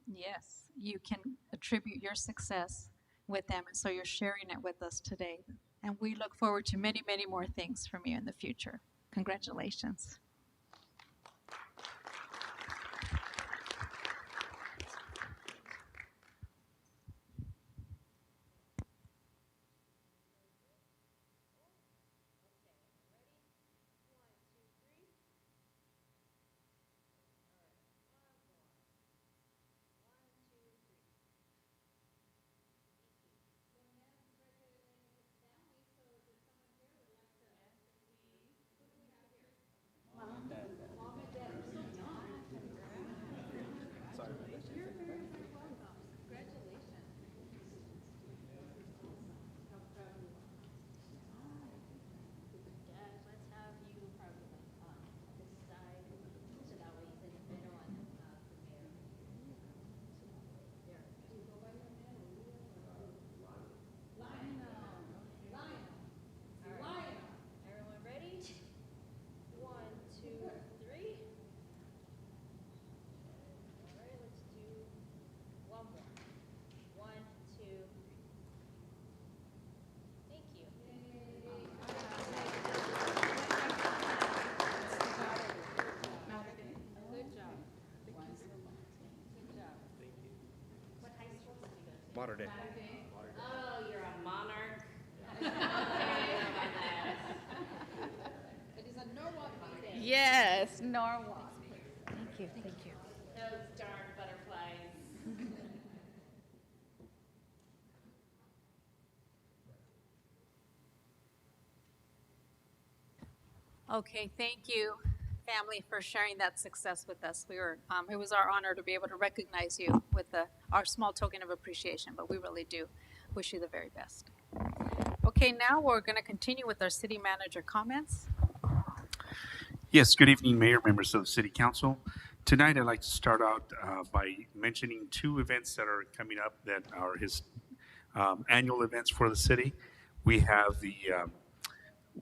Speaker 1: yes, you can attribute your success with them, and so you're sharing it with us today. And we look forward to many, many more things from you in the future. Congratulations.
Speaker 12: Modern day.
Speaker 7: Oh, you're a monarch.
Speaker 8: Yes, Norwalk.
Speaker 1: Thank you, thank you.
Speaker 7: Those darn butterflies.
Speaker 1: Okay, thank you. family for sharing that success with us. It was our honor to be able to recognize you with our small token of appreciation, but we really do wish you the very best. Okay, now we're going to continue with our city manager comments.
Speaker 13: Yes, good evening, Mayor, members of the City Council. Tonight, I'd like to start out by mentioning two events that are coming up that are his annual events for the city. We have the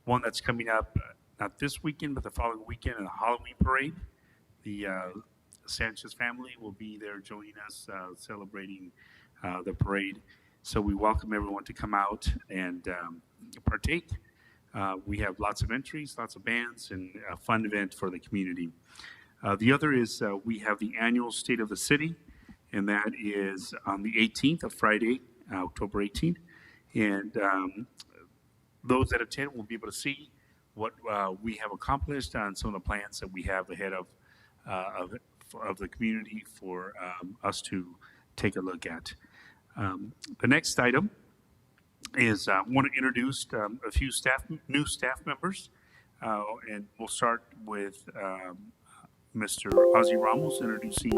Speaker 13: one that's coming up not this weekend, but the following weekend in the Halloween parade. The Sanchez family will be there joining us, celebrating the parade. So we welcome everyone to come out and partake. We have lots of entries, lots of bands, and a fun event for the community. The other is we have the annual State of the City, and that is on the 18th of Friday, October 18th. And those that attend will be able to see what we have accomplished and some of the plans that we have ahead of the community for us to take a look at. The next item is I want to introduce a few new staff members, and we'll start with Mr. Ozzy Ramos, introducing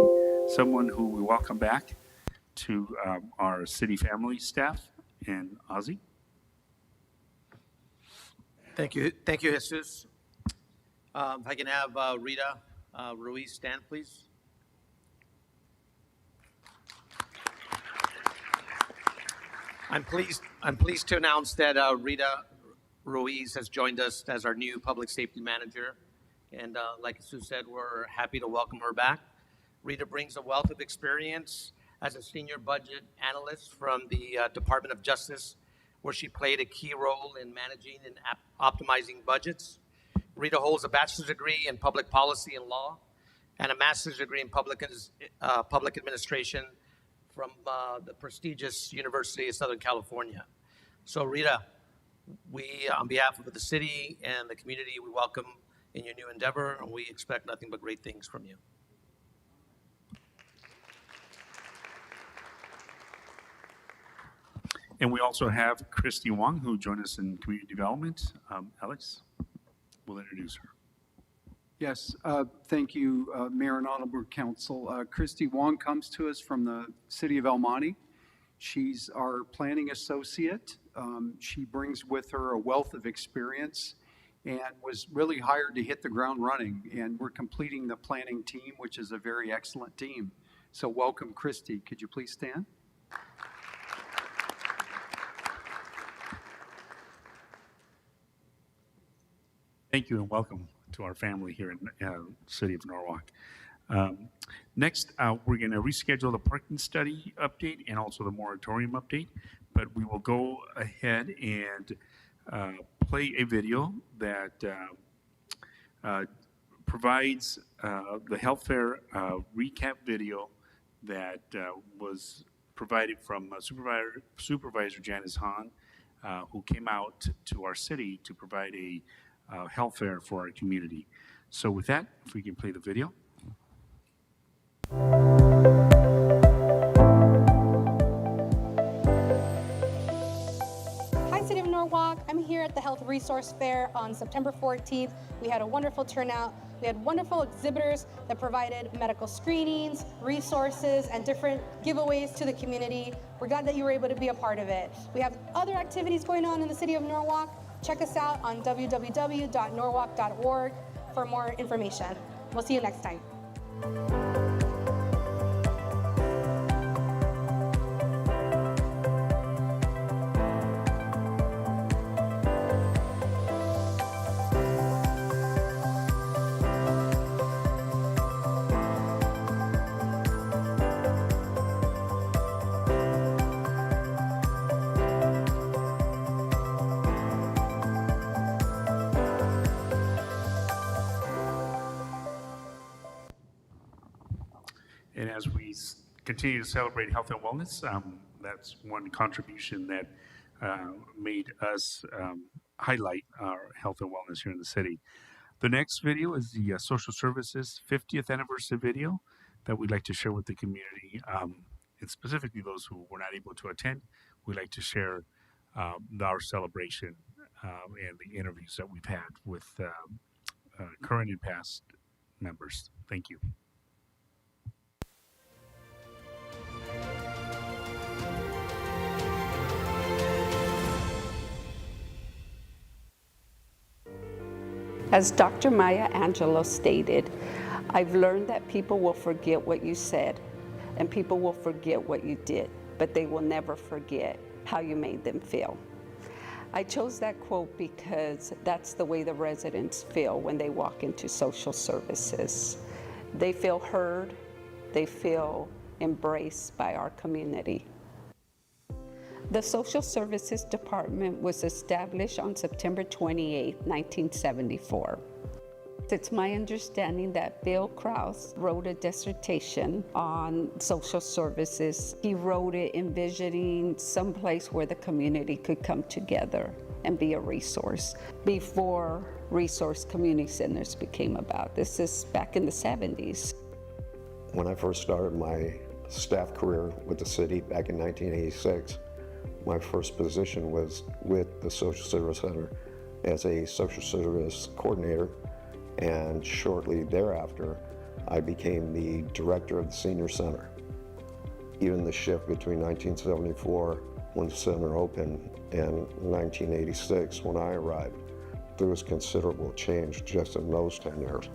Speaker 13: someone who we welcome back to our city family staff. And Ozzy.
Speaker 14: Thank you, Jesus. If I can have Rita Ruiz stand, please. I'm pleased to announce that Rita Ruiz has joined us as our new public safety manager, and like Sue said, we're happy to welcome her back. Rita brings a wealth of experience as a senior budget analyst from the Department of Justice, where she played a key role in managing and optimizing budgets. Rita holds a bachelor's degree in public policy and law and a master's degree in public administration from the prestigious University of Southern California. So Rita, we, on behalf of the city and the community, we welcome in your new endeavor, and we expect nothing but great things from you.
Speaker 13: And we also have Christy Wong, who joined us in community development. Alex will introduce her.
Speaker 15: Yes, thank you, Mayor and Honorable Council. Christy Wong comes to us from the city of El Monte. She's our planning associate. She brings with her a wealth of experience and was really hired to hit the ground running. And we're completing the planning team, which is a very excellent team. So welcome, Christy. Could you please stand?
Speaker 13: Thank you and welcome to our family here in the city of Norwalk. Next, we're going to reschedule the parking study update and also the moratorium update, but we will go ahead and play a video that provides the health fair recap video that was provided from Supervisor Janice Hahn, who came out to our city to provide a health fair for our community. So with that, if we can play the video.
Speaker 16: Hi, City of Norwalk. I'm here at the Health Resource Fair on September 14th. We had a wonderful turnout. We had wonderful exhibitors that provided medical screenings, resources, and different giveaways to the community. We're glad that you were able to be a part of it. We have other activities going on in the City of Norwalk. Check us out on www.norwalk.org for more information. We'll see you next time.
Speaker 13: And as we continue to celebrate health and wellness, that's one contribution that made us highlight our health and wellness here in the city. The next video is the social services 50th anniversary video that we'd like to share with the community, and specifically those who were not able to attend. We'd like to share our celebration and the interviews that we've had with current and past members. Thank you.
Speaker 17: As Dr. Maya Angelou stated, I've learned that people will forget what you said and people will forget what you did, but they will never forget how you made them feel. I chose that quote because that's the way the residents feel when they walk into social services. They feel heard, they feel embraced by our community. The Social Services Department was established on September 28, 1974. It's my understanding that Bill Krause wrote a dissertation on social services. He wrote it envisioning some place where the community could come together and be a resource before resource community centers became about. This is back in the 70s.
Speaker 6: When I first started my staff career with the city back in 1986, my first position was with the Social Service Center as a social service coordinator, and shortly thereafter, I became the director of the senior center. Even the shift between 1974, when the center opened, and 1986, when I arrived, there was considerable change just in those 10 years.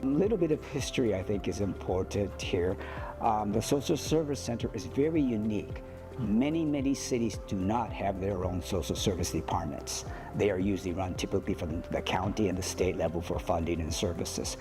Speaker 18: A little bit of history, I think, is important here. The Social Service Center is very unique. Many cities do not have their own social service departments. They are usually run typically from the county and the state level for funding and services.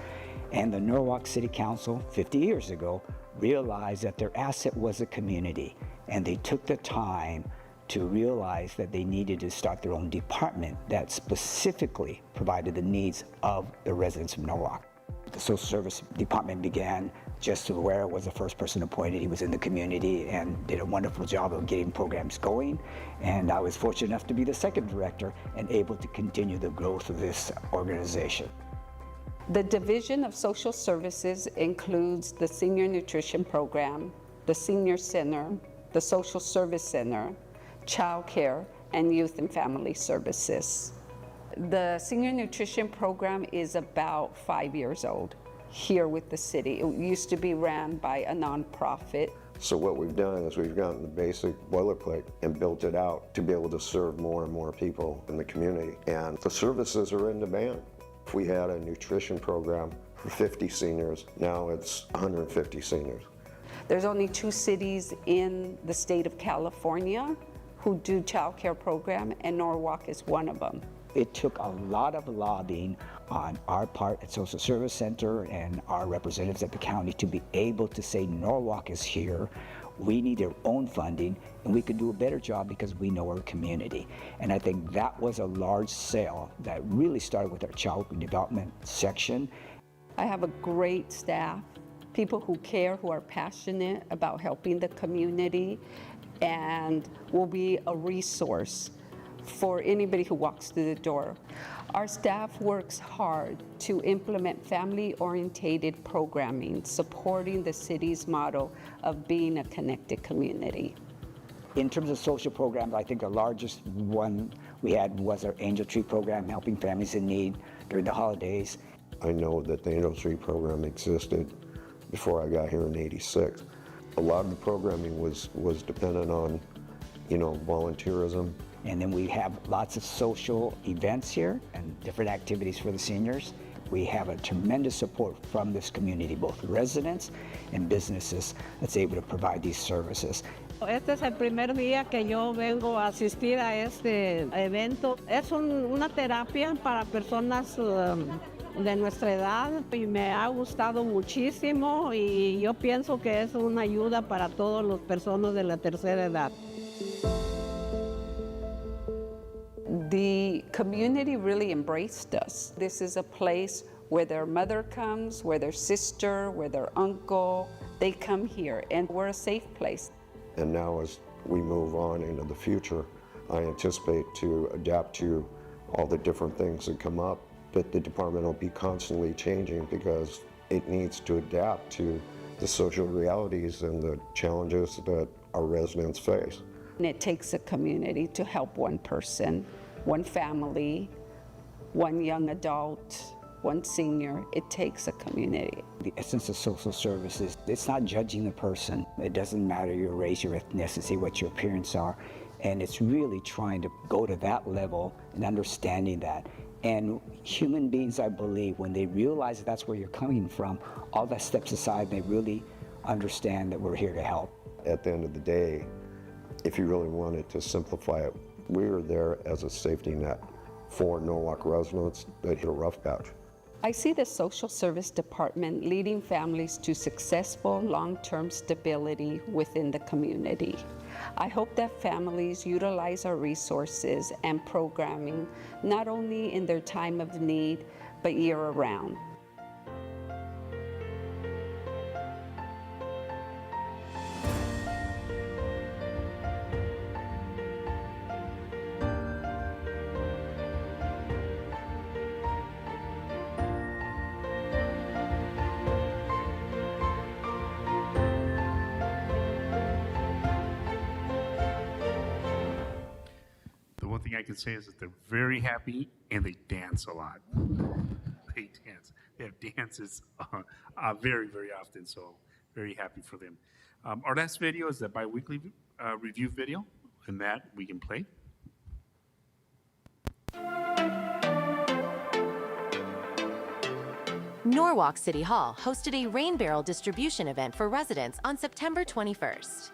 Speaker 18: And the Norwalk City Council, 50 years ago, realized that their asset was the community, and they took the time to realize that they needed to start their own department that specifically provided the needs of the residents of Norwalk. The social service department began just where was the first person appointed. He was in the community and did a wonderful job of getting programs going. And I was fortunate enough to be the second director and able to continue the growth of this organization.
Speaker 17: The Division of Social Services includes the Senior Nutrition Program, the Senior Center, the Social Service Center, Child Care, and Youth and Family Services. The Senior Nutrition Program is about 5 years old here with the city. It used to be ran by a nonprofit.
Speaker 6: So what we've done is we've gotten the basic boilerplate and built it out to be able to serve more and more people in the community. And the services are in demand. If we had a nutrition program for 50 seniors, now it's 150 seniors.
Speaker 17: There's only 2 cities in the state of California who do child care program, and Norwalk is one of them.
Speaker 18: It took a lot of lobbying on our part at Social Service Center and our representatives at the county to be able to say Norwalk is here, we need our own funding, and we can do a better job because we know our community. And I think that was a large sale that really started with our child development section.
Speaker 17: I have a great staff, people who care, who are passionate about helping the community, and will be a resource for anybody who walks through the door. Our staff works hard to implement family-oriented programming, supporting the city's motto of being a connected community.
Speaker 18: In terms of social programs, I think the largest one we had was our Angel Tree program, helping families in need during the holidays.
Speaker 6: I know that the Angel Tree program existed before I got here in '86. A lot of the programming was dependent on, volunteerism.
Speaker 18: And then we have lots of social events here and different activities for the seniors. We have a tremendous support from this community, both residents and businesses, that's able to provide these services.
Speaker 19: Este es el primer día que yo vengo a asistir a este evento. Es una terapia para personas de nuestra edad y me ha gustado muchísimo y yo pienso que es una ayuda para todas las personas de la tercera edad.
Speaker 17: The community really embraced us. This is a place where their mother comes, where their sister, where their uncle, they come here, and we're a safe place.
Speaker 6: And now as we move on into the future, I anticipate to adapt to all the different things that come up, that the department will be constantly changing because it needs to adapt to the social realities and the challenges that our residents face.
Speaker 17: And it takes a community to help one person, one family, one young adult, one senior, it takes a community.
Speaker 18: The essence of social services, it's not judging the person. It doesn't matter your race, your ethnicity, what your appearance are. And it's really trying to go to that level and understanding that. And human beings, I believe, when they realize that's where you're coming from, all that steps aside, they really understand that we're here to help.
Speaker 6: At the end of the day, if you really wanted to simplify it, we are there as a safety net for Norwalk residents that hit a rough patch.
Speaker 17: I see the social service department leading families to successful long-term stability within the community. I hope that families utilize our resources and programming not only in their time of need, but year-round.
Speaker 13: I can say is that they're very happy and they dance a lot. They dance. They have dances very, very often, so very happy for them. Our last video is the bi-weekly review video, and that we can play.
Speaker 20: Norwalk City Hall hosted a rain barrel distribution event for residents on September 21st.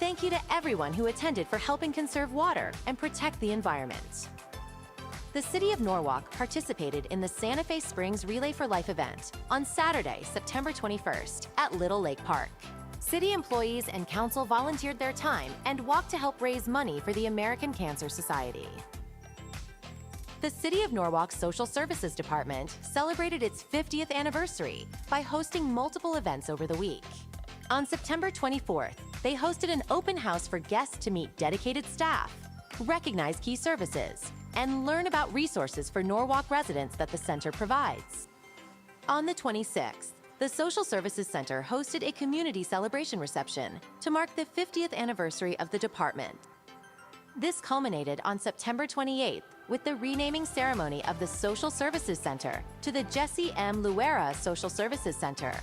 Speaker 20: Thank you to everyone who attended for helping conserve water and protect the environment. The City of Norwalk participated in the Santa Fe Springs Relay for Life event on Saturday, September 21st at Little Lake Park. City employees and council volunteered their time and walked to help raise money for the American Cancer Society. The City of Norwalk's Social Services Department celebrated its 50th anniversary by hosting multiple events over the week. On September 24th, they hosted an open house for guests to meet dedicated staff, recognize key services, and learn about resources for Norwalk residents that the center provides. On the 26th, the Social Services Center hosted a community celebration reception to mark the 50th anniversary of the department. This culminated on September 28th with the renaming ceremony of the Social Services Center to the Jesse M. Luera Social Services Center.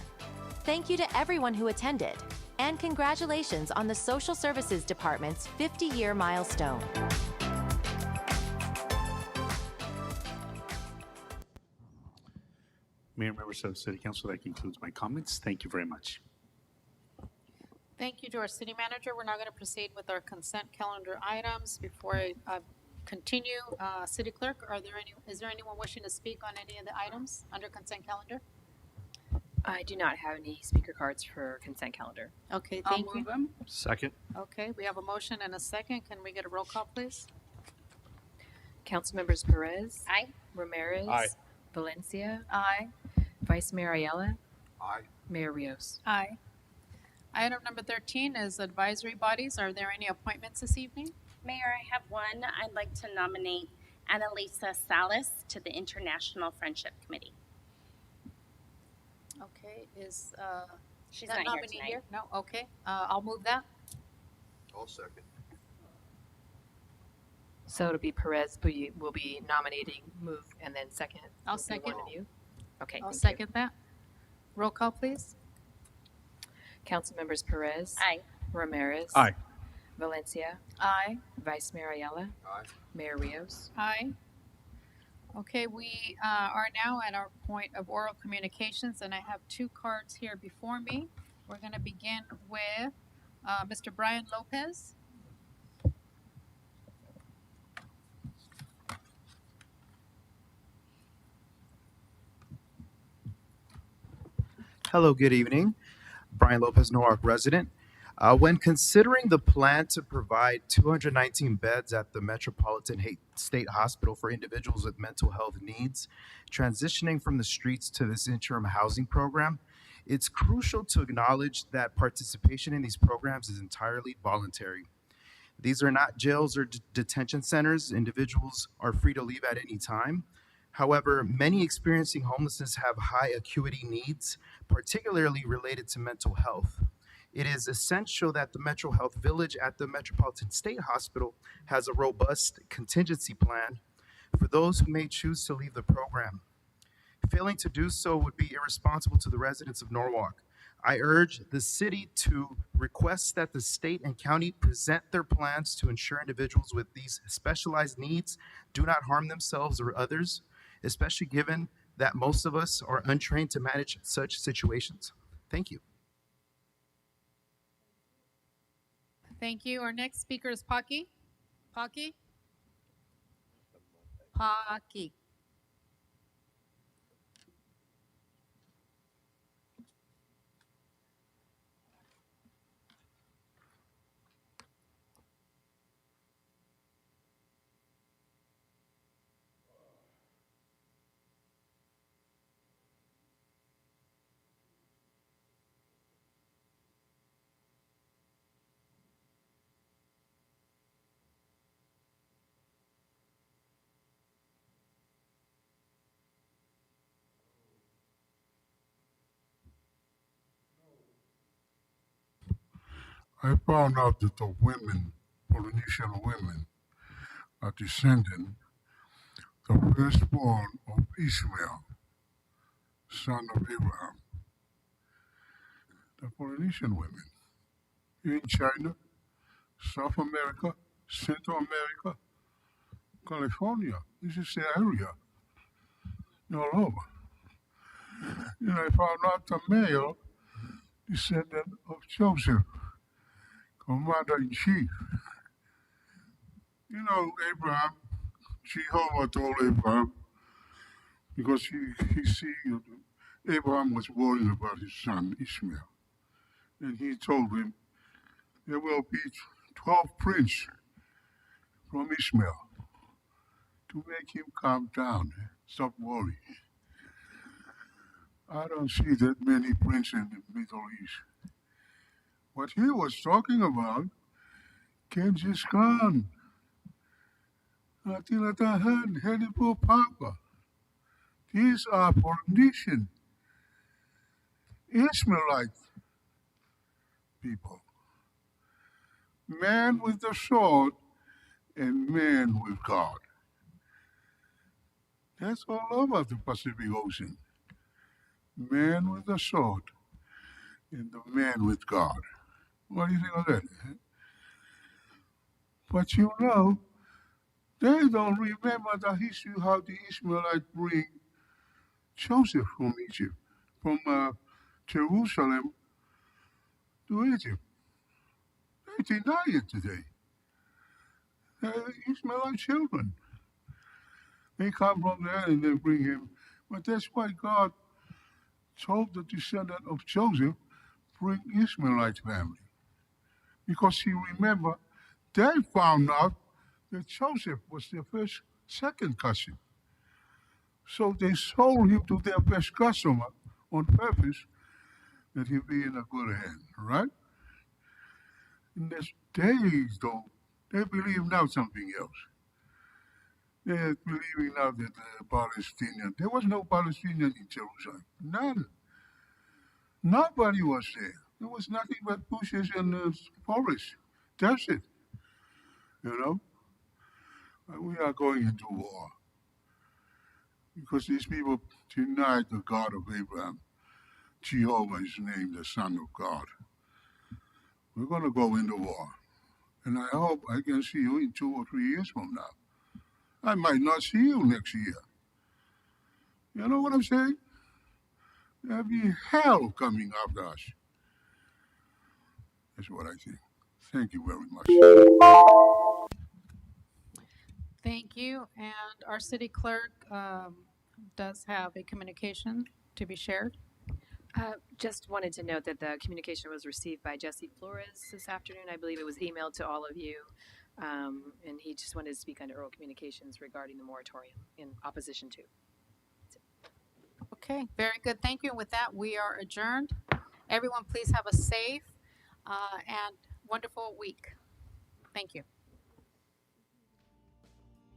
Speaker 20: Thank you to everyone who attended, and congratulations on the Social Services Department's 50-year milestone.
Speaker 13: Mayor, members of the City Council, that concludes my comments. Thank you very much.
Speaker 1: Thank you to our city manager. We're now going to proceed with our consent calendar items. Before I continue, City Clerk, is there anyone wishing to speak on any of the items under consent calendar?
Speaker 4: I do not have any speaker cards for consent calendar.
Speaker 1: Okay,
Speaker 8: I'll
Speaker 1: thank you.
Speaker 8: move them.
Speaker 9: Second.
Speaker 1: Okay, we have a motion and a second. Can we get a roll call, please?
Speaker 4: Council members Perez.
Speaker 7: Aye.
Speaker 4: Ramirez.
Speaker 9: Aye.
Speaker 4: Valencia.
Speaker 8: Aye.
Speaker 4: Vice Mayor Ayala.
Speaker 6: Aye.
Speaker 4: Mayor Rios.
Speaker 1: Aye. Item number 13 is advisory bodies. Are there any appointments this evening?
Speaker 7: Mayor, I have one. I'd like to nominate Annalisa Salas to the International Friendship Committee.
Speaker 1: Okay, is
Speaker 7: She's
Speaker 1: that
Speaker 7: not here
Speaker 1: nominee
Speaker 7: tonight.
Speaker 1: here? No, okay. I'll move that.
Speaker 6: I'll second.
Speaker 4: So it'll be Perez, but you will be nominating, move, and then second.
Speaker 1: I'll
Speaker 4: will be
Speaker 1: second.
Speaker 4: one of you. Okay.
Speaker 1: I'll
Speaker 4: thank you.
Speaker 1: second that. Roll call, please.
Speaker 4: Council members Perez.
Speaker 7: Aye.
Speaker 4: Ramirez.
Speaker 9: Aye.
Speaker 4: Valencia.
Speaker 8: Aye.
Speaker 4: Vice Mayor Ayala.
Speaker 6: Aye.
Speaker 4: Mayor Rios.
Speaker 1: Aye. Okay, we are now at our point of oral communications, and I have two cards here before me. We're going to begin with Mr. Brian Lopez.
Speaker 21: Hello, good evening. Brian Lopez, Norwalk resident. When considering the plan to provide 219 beds at the Metropolitan State Hospital for individuals with mental health needs, transitioning from the streets to this interim housing program, it's crucial to acknowledge that participation in these programs is entirely voluntary. These are not jails or detention centers. Individuals are free to leave at any time. However, many experiencing homelessness have high acuity needs, particularly related to mental health. It is essential that the Metro Health Village at the Metropolitan State Hospital has a robust contingency plan for those who may choose to leave the program. Failing to do so would be irresponsible to the residents of Norwalk. I urge the city to request that the state and county present their plans to ensure individuals with these specialized needs do not harm themselves or others, especially given that most of us are untrained to manage such situations. Thank you.
Speaker 1: Thank you. Our next speaker is Paki. Paki? Paki.
Speaker 3: I found out that the women, Polynesian women, are descendant the firstborn of Ishmael, son of Abraham. The Polynesian women. Here in China, South America, Central America, California. This is the area. All over. And I found out the male descendant of Joseph, commander-in-chief. You know, Abraham, Jehovah told Abraham, because he see Abraham was worried about his son Ishmael. And he told him, there will be 12 princes from Ishmael to make him calm down, stop worrying. I don't see that many princes in the Middle East. What he was talking about, Genghis Khan, Attila the Hun, Hannibal Papa. These are Polynesian, Ishmaelite people. Man with the sword and man with God. That's all over the Pacific Ocean. Man with the sword and the man with God. What do you think of that? But you know, they don't remember the history how the Ishmaelites bring Joseph from Egypt, from Jerusalem to Egypt. They deny it today. Ishmaelite children. They come from there and they bring him. But that's why God told the descendant of Joseph, bring Ishmaelite family. Because he remember, they found out that Joseph was their second cousin. So they sold him to their best customer on purpose that he'd be in a good hand, right? And they don't. They believe now something else. They're believing now that the Palestinian, there was no Palestinian in Jerusalem. None. Nobody was there. There was nothing but bushes and forest. That's it. You know? And we are going into war. Because these people denied the God of Abraham. Jehovah is named the Son of God. We're going to go into war. And I hope I can see you in 2 or 3 years from now. I might not see you next year. You know what I'm saying? There'll be hell coming after us. That's what I think. Thank you very much.
Speaker 1: Thank you. And our city clerk does have a communication to be shared.
Speaker 4: Just wanted to note that the communication was received by Jesse Flores this afternoon. I believe it was emailed to all of you. And he just wanted to speak under oral communications regarding the moratorium in opposition to.
Speaker 1: Okay, very good. Thank you. With that, we are adjourned. Everyone, please have a safe and wonderful week. Thank you.